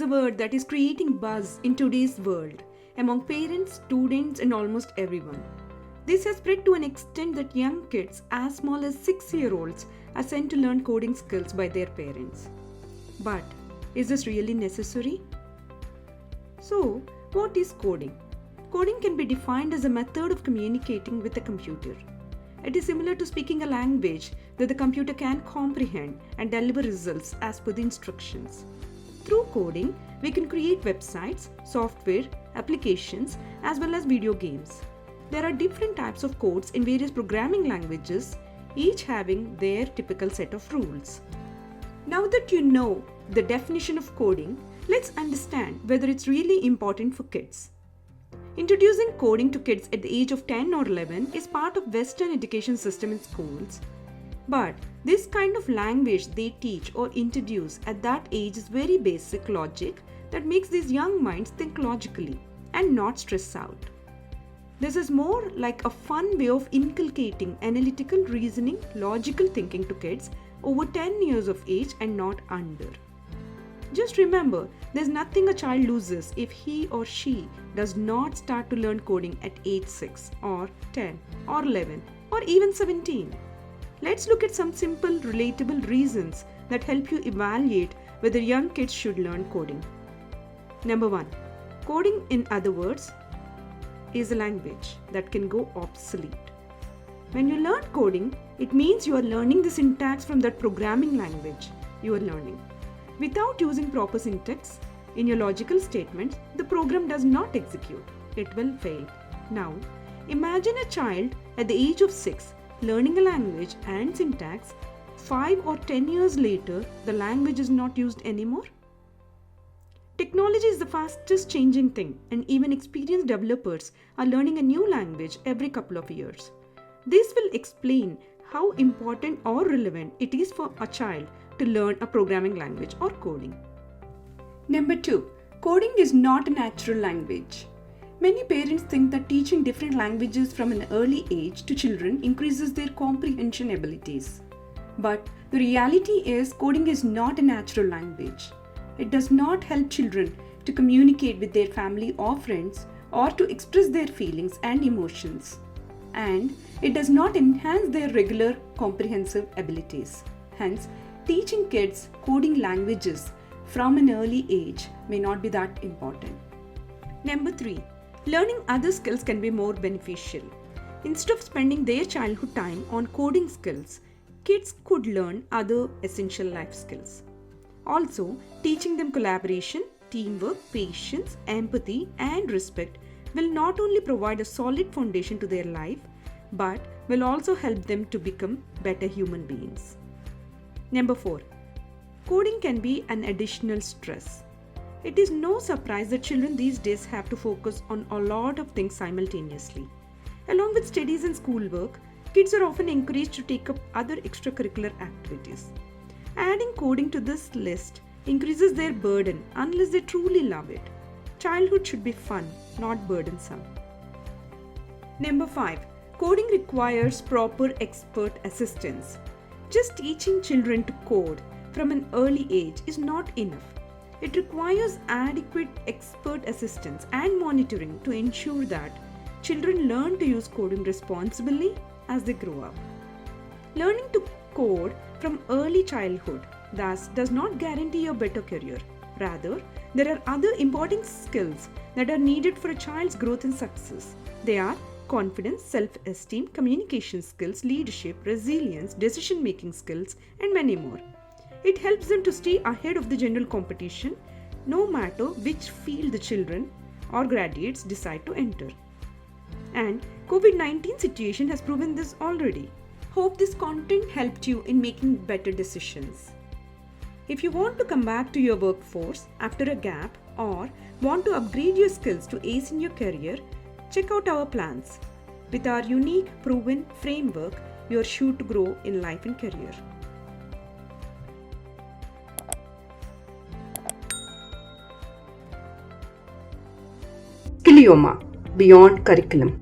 is a word that is creating buzz in today's world among parents, students, and almost everyone. This has spread to an extent that young kids as small as 6-year-olds are sent to learn coding skills by their parents. But is this really necessary? So, what is coding? Coding can be defined as a method of communicating with a computer. It is similar to speaking a language that the computer can comprehend and deliver results as per the instructions. Through coding, we can create websites, software, applications, as well as video games. There are different types of codes in various programming languages, each having their typical set of rules. Now that you know the definition of coding, let's understand whether it's really important for kids. Introducing coding to kids at the age of 10 or 11 is part of Western education system in schools. But this kind of language they teach or introduce at that age is very basic logic that makes these young minds think logically and not stress out. This is more like a fun way of inculcating analytical reasoning, logical thinking to kids over 10 years of age and not under. Just remember, there's nothing a child loses if he or she does not start to learn coding at age 6 or 10 or 11 or even 17. Let's look at some simple, relatable reasons that help you evaluate whether young kids should learn coding. Number 1. Coding, in other words, is a language that can go obsolete. When you learn coding, it means you are learning the syntax from that programming language you are learning. Without using proper syntax in your logical statements, the program does not execute. It will fail. Now, imagine a child at the age of 6 learning a language and syntax. 5 or 10 years later, the language is not used anymore. Technology is the fastest changing thing, and even experienced developers are learning a new language every couple of years. This will explain how important or relevant it is for a child to learn a programming language or coding. Number 2. Coding is not a natural language. Many parents think that teaching different languages from an early age to children increases their comprehension abilities. But the reality is coding is not a natural language. It does not help children to communicate with their family or friends or to express their feelings and emotions. And it does not enhance their regular comprehensive abilities. Hence, teaching kids coding languages from an early age may not be that important. Number 3. Learning other skills can be more beneficial. Instead of spending their childhood time on coding skills, kids could learn other essential life skills. Also, teaching them collaboration, teamwork, patience, empathy, and respect will not only provide a solid foundation to their life, but will also help them to become better human beings. Number 4. Coding can be an additional stress. It is no surprise that children these days have to focus on a lot of things simultaneously. Along with studies and schoolwork, kids are often encouraged to take up other extracurricular activities. Adding coding to this list increases their burden unless they truly love it. Childhood should be fun, not burdensome. Number 5. Coding requires proper expert assistance. Just teaching children to code from an early age is not enough. It requires adequate expert assistance and monitoring to ensure that children learn to use coding responsibly as they grow up. Learning to code from early childhood thus does not guarantee a better career. Rather, there are other important skills that are needed for a child's growth and success. They are confidence, self-esteem, communication skills, leadership, resilience, decision-making skills, and many more. It helps them to stay ahead of the general competition, no matter which field the children or graduates decide to enter. And COVID-19 situation has proven this already. Hope this content helped you in making better decisions. If you want to come back to your workforce after a gap or want to upgrade your skills to ace in your career, check out our plans. With our unique, proven framework, you are sure to grow in life and career. Skillioma, Beyond Curriculum.